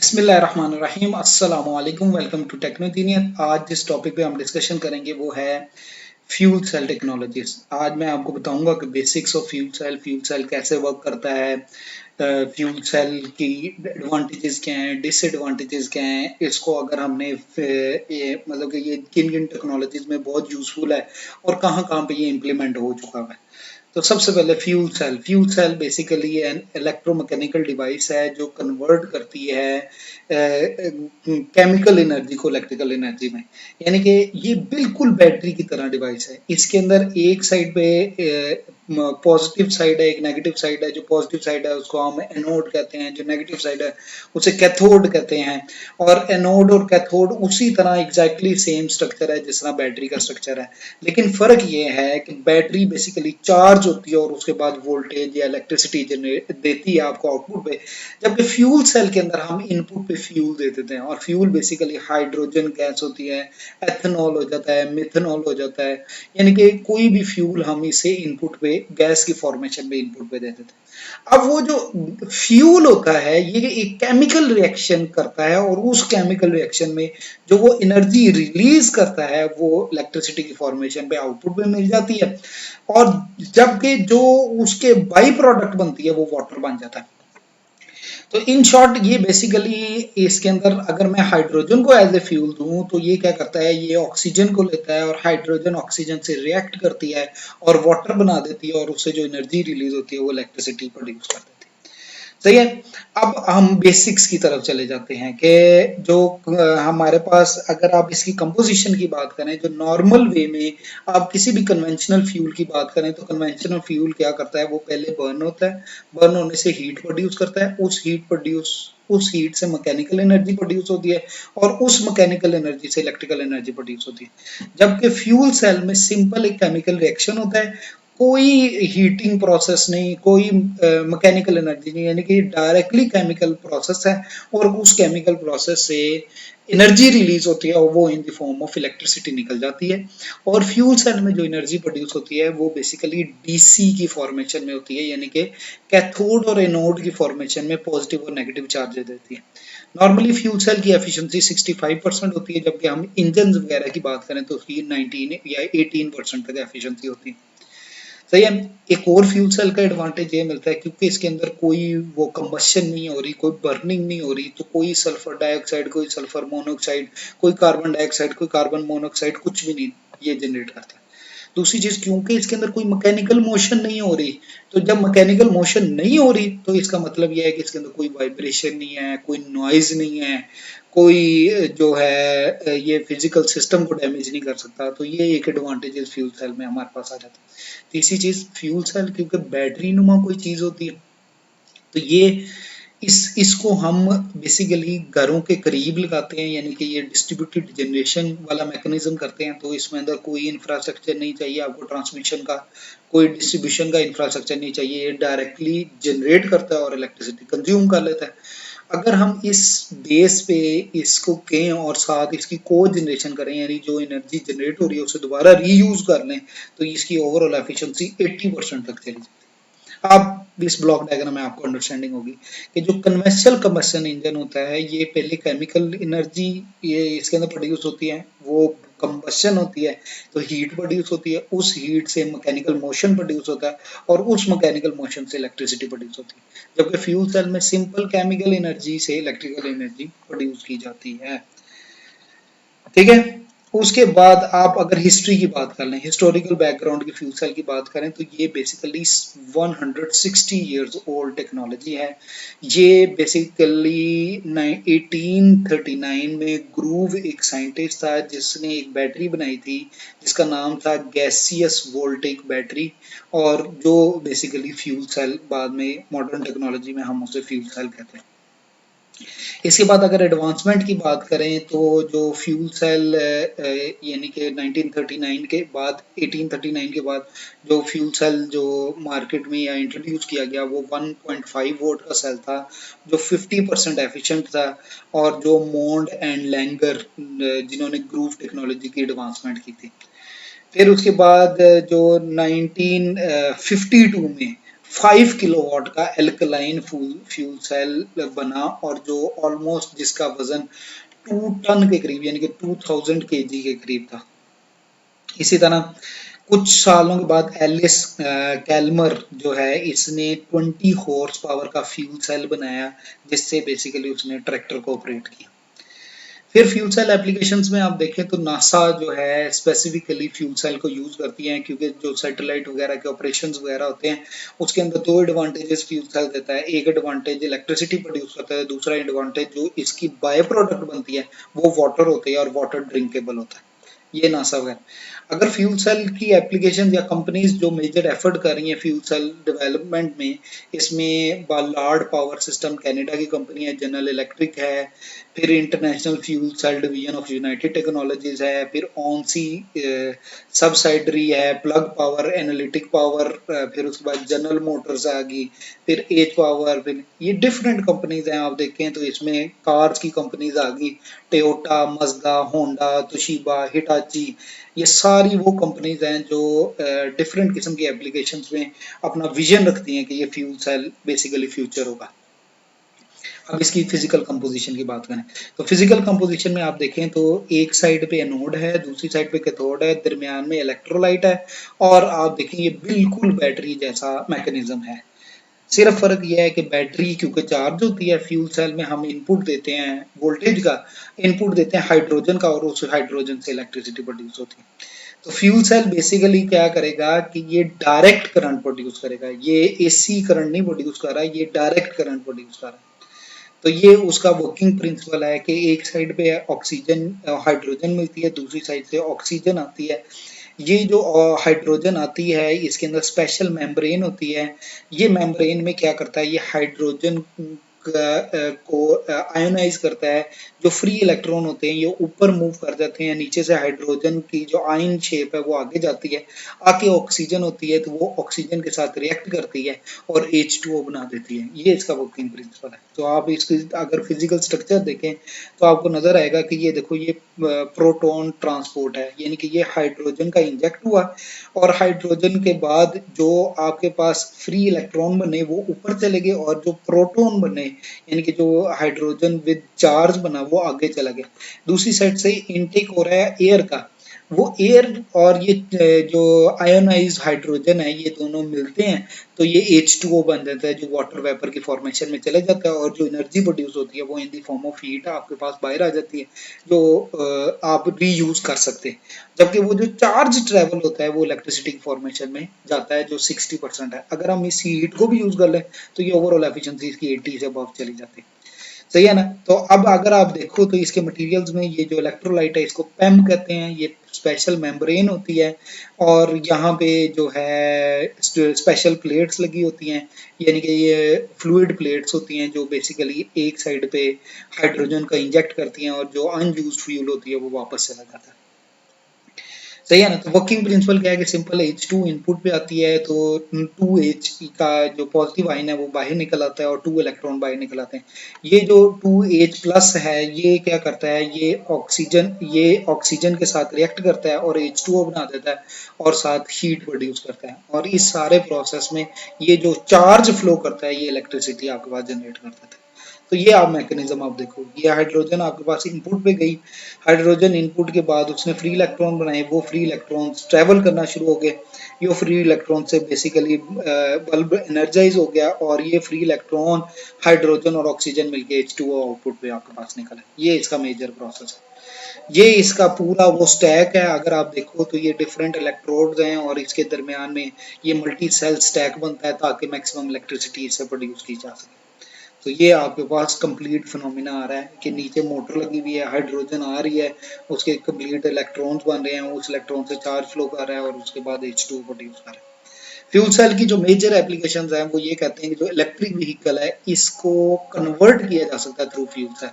बिस्मिल्लाहिर्रहमानिर्रहीम अस्सलाम वालेकुम। Welcome to Technogenius. आज जिस टॉपिक पे हम डिस्कशन करेंगे वो है फ्यूल सेल टेक्नोलॉजीज। आज मैं आपको बताऊंगा कि बेसिक्स ऑफ फ्यूल सेल कैसे वर्क करता है, फ्यूल सेल की एडवांटेजेस क्या हैं, डिसएडवांटेजेस क्या हैं, इसको अगर हमने मतलब कि ये किन किन टेक्नोलॉजीज में बहुत यूजफुल है और कहाँ कहाँ पे ये इम्प्लीमेंट हो चुका है। तो सबसे पहले fuel cell basically an electromechanical device है जो कन्वर्ट करती है केमिकल एनर्जी को इलेक्ट्रिकल एनर्जी में। यानी कि ये बिल्कुल बैटरी की तरह डिवाइस है। इसके अंदर एक साइड पे पॉजिटिव साइड है, एक नेगेटिव साइड है। जो पॉजिटिव साइड है उसको हम एनोड कहते हैं, जो नेगेटिव साइड है उसे कैथोड कहते हैं। और एनोड और कैथोड उसी तरह एग्जैक्टली सेम स्ट्रक्चर है जिस तरह बैटरी का स्ट्रक्चर है, लेकिन फर्क ये है कि बैटरी बेसिकली चार्ज होती है और उसके बाद वोल्टेज या इलेक्ट्रिसिटी जनरेट देती है आपको आउटपुट पे, जबकि फ्यूल सेल के अंदर हम इनपुट पे फ्यूल दे देते हैं। और फ्यूल बेसिकली हाइड्रोजन गैस होती है, एथेनॉल हो जाता है, मिथेनॉल हो जाता है। यानी कि कोई भी फ्यूल हम इसे इनपुट पे गैस की फॉर्मेशन में इनपुट पे दे देते हैं। अब वो जो फ्यूल होता है ये एक केमिकल रिएक्शन करता है और उस केमिकल रिएक्शन में जो वो एनर्जी रिलीज करता है वो इलेक्ट्रिसिटी की फॉर्मेशन पे आउटपुट में मिल जाती है। और जबकि जो उसके बाई प्रोडक्ट बनती है वो वाटर बन जाता है। तो इन शॉर्ट ये बेसिकली इसके अंदर अगर मैं हाइड्रोजन को एज ए फ्यूल दूं तो ये क्या करता है, ये ऑक्सीजन को लेता है और हाइड्रोजन ऑक्सीजन से रिएक्ट करती है और वाटर बना देती है और उससे जो एनर्जी रिलीज होती है वो इलेक्ट्रिसिटी प्रोड्यूस करती है। सही है। अब हम बेसिक्स की तरफ चले जाते हैं कि जो हमारे पास अगर आप इसकी कंपोजिशन की बात करें, जो नॉर्मल वे में आप किसी भी कन्वेंशनल फ्यूल की बात करें तो कन्वेंशनल फ्यूल क्या करता है, वो पहले बर्न होता है, बर्न होने से हीट प्रोड्यूस करता है, उस हीट से मैकेनिकल एनर्जी प्रोड्यूस होती है और उस मैकेनिकल एनर्जी से इलेक्ट्रिकल एनर्जी प्रोड्यूस होती है। जबकि फ्यूल सेल में सिंपल एक केमिकल रिएक्शन होता है, कोई हीटिंग प्रोसेस नहीं, कोई मैकेनिकल एनर्जी नहीं, यानी कि डायरेक्टली केमिकल प्रोसेस है और उस केमिकल प्रोसेस से एनर्जी रिलीज होती है और वो in the form of electricity निकल जाती है। और फ्यूल सेल में जो एनर्जी प्रोड्यूस होती है वो बेसिकली डीसी की फॉर्मेशन में होती है, यानी कि कैथोड और एनोड की फॉर्मेशन में पॉजिटिव और नेगेटिव चार्जेस देती है। नॉर्मली फ्यूल सेल की एफिशिएंसी 65% होती है, जबकि हम इंजन वगैरह की बात करें तो उसकी 19 या 18% तक एफिशिएंसी होती है। सही है। एक और फ्यूल सेल का एडवांटेज ये मिलता है क्योंकि इसके अंदर कोई वो कंबशन नहीं हो रही, कोई बर्निंग नहीं हो रही, तो कोई सल्फर डाइऑक्साइड, कोई सल्फर मोनोऑक्साइड, कोई कार्बन डाइऑक्साइड, कोई कार्बन मोनोऑक्साइड कुछ भी नहीं ये जनरेट करता है। दूसरी चीज, क्योंकि इसके अंदर कोई मैकेनिकल मोशन नहीं हो रही, तो जब मैकेनिकल मोशन नहीं हो रही तो इसका मतलब यह है कि इसके अंदर कोई वाइब्रेशन नहीं है, कोई नॉइज नहीं है, कोई जो है ये फिजिकल सिस्टम को डैमेज नहीं कर सकता। तो ये एक एडवांटेजेस फ्यूल सेल में हमारे पास आ जाता है। तीसरी चीज, फ्यूल सेल क्योंकि बैटरी नुमा कोई चीज होती है, तो ये इसको हम बेसिकली घरों के करीब लगाते हैं, यानी कि ये डिस्ट्रीब्यूटेड जनरेशन वाला मैकेनिज्म करते हैं। तो इसमें अंदर कोई इंफ्रास्ट्रक्चर नहीं चाहिए आपको, ट्रांसमिशन का कोई डिस्ट्रीब्यूशन का इंफ्रास्ट्रक्चर नहीं चाहिए, ये डायरेक्टली जनरेट करता है और इलेक्ट्रिसिटी कंज्यूम कर लेता है। अगर हम इस बेस पे इसको कहें और साथ इसकी को जनरेशन करें, यानी जो एनर्जी जनरेट हो रही है उसे दोबारा रीयूज कर लें, तो इसकी ओवरऑल एफिशिएंसी 80% तक चली जाती है। अब इस ब्लॉक डायग्राम में आपको अंडरस्टैंडिंग होगी कि जो कन्वेंशनल कंबशन इंजन होता है ये पहले केमिकल एनर्जी ये इसके अंदर प्रोड्यूस होती है, वो कंबशन होती है तो हीट प्रोड्यूस होती है, उस हीट से मैकेनिकल मोशन प्रोड्यूस होता है और उस मैकेनिकल मोशन से इलेक्ट्रिसिटी प्रोड्यूस होती है। जबकि फ्यूल सेल में सिंपल केमिकल एनर्जी से इलेक्ट्रिकल एनर्जी प्रोड्यूस की जाती है। ठीक है। उसके बाद आप अगर हिस्ट्री की बात कर लें, हिस्टोरिकल बैकग्राउंड की फ्यूल सेल की बात करें, तो ये बेसिकली 160 इयर्स ओल्ड टेक्नोलॉजी है। ये बेसिकली 1839 में ग्रूव एक साइंटिस्ट था जिसने एक बैटरी बनाई थी जिसका नाम था गैसियस वोल्टिक बैटरी, और जो बेसिकली फ्यूल सेल बाद में मॉडर्न टेक्नोलॉजी में हम उसे फ्यूल सेल कहते हैं। इसके बाद अगर एडवांसमेंट की बात करें तो जो फ्यूल सेल यानी कि 1939 के बाद 1839 के बाद जो फ्यूल सेल जो मार्केट में या इंट्रोड्यूस किया गया वो 1.5 वोल्ट का सेल था जो 50% एफिशिएंट था, और जो मोंड एंड लैंगर जिन्होंने ग्रूव टेक्नोलॉजी की एडवांसमेंट की थी। फिर उसके बाद जो 1952 में 5 किलोवाट का एल्कलाइन फ्यूल सेल बना, और जो ऑलमोस्ट जिसका वजन 2 टन के करीब यानी कि 2000 केजी के करीब था। इसी तरह कुछ सालों के बाद एलिस कैल्मर जो है, इसने 20 हॉर्स पावर का फ्यूल सेल बनाया, जिससे बेसिकली उसने ट्रैक्टर को ऑपरेट किया। फिर फ्यूल सेल एप्लीकेशंस में आप देखें तो नासा जो है स्पेसिफिकली फ्यूल सेल को यूज करती है, क्योंकि जो सैटेलाइट वगैरह के ऑपरेशंस वगैरह होते हैं उसके अंदर दो एडवांटेजेस फ्यूल सेल देता है। एक एडवांटेज इलेक्ट्रिसिटी प्रोड्यूस करता है, दूसरा एडवांटेज जो इसकी बाय प्रोडक्ट बनती है वो वाटर होती है और वाटर ड्रिंकेबल होता है। ये नासा वगैरह। अगर फ्यूल सेल की एप्लीकेशन या कंपनीज जो मेजर एफर्ट कर रही हैं फ्यूल सेल डेवलपमेंट में, इसमें बालार्ड पावर सिस्टम कनाडा की कंपनी है, जनरल इलेक्ट्रिक है, फिर International Fuel Cell Division of United Technologies है, फिर ऑनसी सबसाइडरी है, प्लग पावर, एनालिटिक पावर, फिर उसके बाद जनरल मोटर्स आ गई, फिर एज पावर, फिर ये डिफरेंट कंपनीज हैं। आप देखें तो इसमें कार्स की कंपनीज आ गई, टोयोटा, मजदा, होंडा, तोशिबा, हिटाची। ये सारी वो कंपनीज हैं जो डिफरेंट किस्म की एप्लीकेशंस में अपना विजन रखती हैं कि ये फ्यूल सेल बेसिकली फ्यूचर होगा। अब इसकी फिजिकल कंपोजिशन की बात करें तो फिजिकल कंपोजिशन में आप देखें तो एक साइड पे एनोड है, दूसरी साइड पे कैथोड है, दरमियान में इलेक्ट्रोलाइट है, और आप देखें ये बिल्कुल बैटरी जैसा मैकेनिज्म है। सिर्फ फर्क यह है कि बैटरी क्योंकि चार्ज होती है, फ्यूल सेल में हम इनपुट देते हैं वोल्टेज का, इनपुट देते हैं हाइड्रोजन का, और उस हाइड्रोजन से इलेक्ट्रिसिटी प्रोड्यूस होती है। तो फ्यूल सेल बेसिकली क्या करेगा कि ये डायरेक्ट करंट प्रोड्यूस करेगा, ये एसी करंट नहीं प्रोड्यूस कर रहा है, ये डायरेक्ट करंट प्रोड्यूस कर रहा है। तो ये उसका वर्किंग प्रिंसिपल है कि एक साइड पे ऑक्सीजन हाइड्रोजन मिलती है, दूसरी साइड से ऑक्सीजन आती है। ये जो हाइड्रोजन आती है इसके अंदर स्पेशल मेम्ब्रेन होती है। ये मेम्ब्रेन में क्या करता है, ये हाइड्रोजन को आयोनाइज करता है। जो फ्री इलेक्ट्रॉन होते हैं ये ऊपर मूव कर जाते हैं, नीचे से हाइड्रोजन की जो आयन शेप है वो आगे जाती है, आके ऑक्सीजन होती है तो वो ऑक्सीजन के साथ रिएक्ट करती है और H2O बना देती है। ये इसका वर्किंग प्रिंसिपल है। तो आप इसकी अगर फिजिकल स्ट्रक्चर देखें तो आपको नजर आएगा कि ये देखो, ये प्रोटॉन ट्रांसपोर्ट है, यानी कि ये हाइड्रोजन का इंजेक्ट हुआ, और हाइड्रोजन के बाद जो आपके पास फ्री इलेक्ट्रॉन बने वो ऊपर चले गए, और जो प्रोटॉन बने यानी कि जो हाइड्रोजन विद चार्ज बना वो आगे चला गया। दूसरी साइड से इनटेक हो रहा है एयर का, वो एयर और ये जो आयोनाइज्ड हाइड्रोजन है ये दोनों मिलते हैं तो ये H2O बन जाता है, जो वाटर वेपर की फॉर्मेशन में चले जाता है, और जो एनर्जी प्रोड्यूस होती है वो इन दी फॉर्म ऑफ हीट आपके पास बाहर आ जाती है, जो आप रीयूज कर सकते हैं। जबकि वो जो चार्ज ट्रेवल होता है वो इलेक्ट्रिसिटी की फॉर्मेशन में जाता है, जो 60% है। अगर हम इस हीट को भी यूज कर लें तो ये ओवरऑल एफिशिएंसी इसकी 80 से अबव चली जाती है। सही है ना। तो अब अगर आप देखो तो इसके मटेरियल्स में ये जो इलेक्ट्रोलाइट है इसको पैम कहते हैं, ये स्पेशल मेम्ब्रेन होती है, और यहाँ पे जो है स्पेशल प्लेट्स लगी होती हैं, यानी कि ये फ्लूइड प्लेट्स होती हैं जो बेसिकली एक साइड पे हाइड्रोजन का इंजेक्ट करती हैं, और जो अनयूज्ड फ्यूल होती है वो वापस चला जाता है। सही है ना। तो वर्किंग प्रिंसिपल क्या है कि सिंपल H2 इनपुट पे आती है तो 2H का जो पॉजिटिव आइन है वो बाहर निकल आता है और 2 इलेक्ट्रॉन बाहर निकल आते हैं। ये जो 2H प्लस है ये क्या करता है, ये ऑक्सीजन के साथ रिएक्ट करता है और H2O बना देता है, और साथ हीट प्रोड्यूस करता है, और इस सारे प्रोसेस में ये जो चार्ज फ्लो करता है ये इलेक्ट्रिसिटी आपके पास जनरेट कर देता है। तो ये आप मैकेनिज्म आप देखो, ये हाइड्रोजन आपके पास इनपुट पे गई, हाइड्रोजन इनपुट के बाद उसने फ्री इलेक्ट्रॉन बनाए, वो फ्री इलेक्ट्रॉन ट्रेवल करना शुरू हो गए, ये फ्री इलेक्ट्रॉन से बेसिकली बल्ब एनर्जाइज हो गया, और ये फ्री इलेक्ट्रॉन हाइड्रोजन और ऑक्सीजन मिलके H2O आउटपुट पे आपके पास निकला। ये इसका मेजर प्रोसेस है। ये इसका पूरा वो स्टैक है। अगर आप देखो तो ये डिफरेंट इलेक्ट्रोड्स हैं और इसके दरमियान में ये मल्टी सेल स्टैक बनता है ताकि मैक्सिमम इलेक्ट्रिसिटी इससे प्रोड्यूस की जा सके। तो ये आपके पास कंप्लीट फिनोमिना आ रहा है कि नीचे मोटर लगी हुई है, हाइड्रोजन आ रही है, उसके कंप्लीट इलेक्ट्रॉन्स बन रहे हैं, उस इलेक्ट्रॉन से चार्ज फ्लो कर रहा है और उसके बाद H2 प्रोड्यूस कर रहा है। फ्यूल सेल की जो मेजर एप्लीकेशंस हैं वो ये कहते हैं कि जो इलेक्ट्रिक व्हीकल है इसको कन्वर्ट किया जा सकता है थ्रू फ्यूल सेल।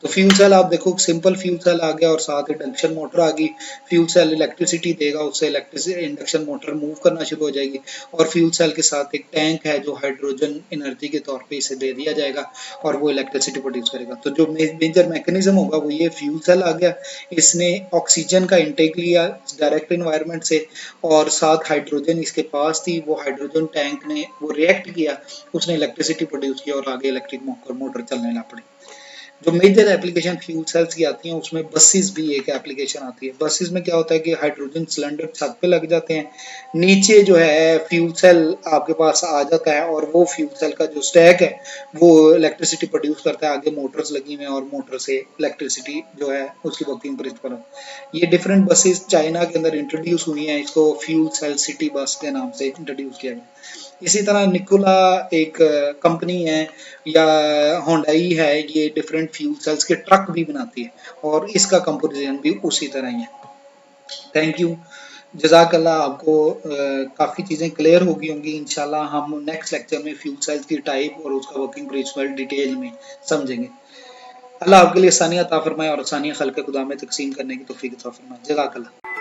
तो फ्यूल सेल आप देखो, सिंपल फ्यूल सेल आ गया और साथ इंडक्शन मोटर आ गई। फ्यूल सेल इलेक्ट्रिसिटी देगा, उससे इलेक्ट्रिसिटी इंडक्शन मोटर मूव करना शुरू हो जाएगी, और फ्यूल सेल के साथ एक टैंक है जो हाइड्रोजन एनर्जी के तौर पे इसे दे दिया जाएगा और वो इलेक्ट्रिसिटी प्रोड्यूस करेगा। तो जो मेजर मैकेनिज्म होगा वो ये फ्यूल सेल आ गया, इसने ऑक्सीजन का इंटेक लिया डायरेक्ट इन्वायरमेंट से, और साथ हाइड्रोजन इसके पास थी, वो हाइड्रोजन टैंक ने वो रिएक्ट किया, उसने इलेक्ट्रिसिटी प्रोड्यूस किया और आगे इलेक्ट्रिक मोटर चलने लग पड़ी। जो मेजर एप्लीकेशन फ्यूल सेल्स की आती हैं उसमें बसेस भी एक एप्लीकेशन आती है। बसेस में क्या होता है कि हाइड्रोजन सिलेंडर छत पे लग जाते हैं, नीचे जो है फ्यूल सेल आपके पास आ जाता है और वो फ्यूल सेल का जो स्टैक है वो इलेक्ट्रिसिटी प्रोड्यूस करता है, आगे मोटर्स लगी हुई हैं और मोटर से इलेक्ट्रिसिटी जो है उसकी वर्किंग प्रिंसिपल। ये डिफरेंट बसेस चाइना के अंदर इंट्रोड्यूस हुई हैं, इसको फ्यूल सेल सिटी बस के नाम से इंट्रोड्यूस किया गया। इसी तरह निकोला एक कंपनी है या होंडाई है, ये डिफरेंट फ्यूल सेल्स के ट्रक भी बनाती है और इसका कंपोजिशन भी उसी तरह ही है। थैंक यू, जज़ाकल्लाह। आपको काफ़ी चीज़ें क्लियर हो गई होंगी। इंशाल्लाह हम नेक्स्ट लेक्चर में फ्यूल सेल्स की टाइप और उसका वर्किंग प्रिंसिपल डिटेल में समझेंगे। अल्लाह आपके लिए आसानियाँ अता फरमाए और आसानियाँ खल्क़ खुदा में तकसीम करने की तौफीक अता फरमाए। जज़ाकल्लाह।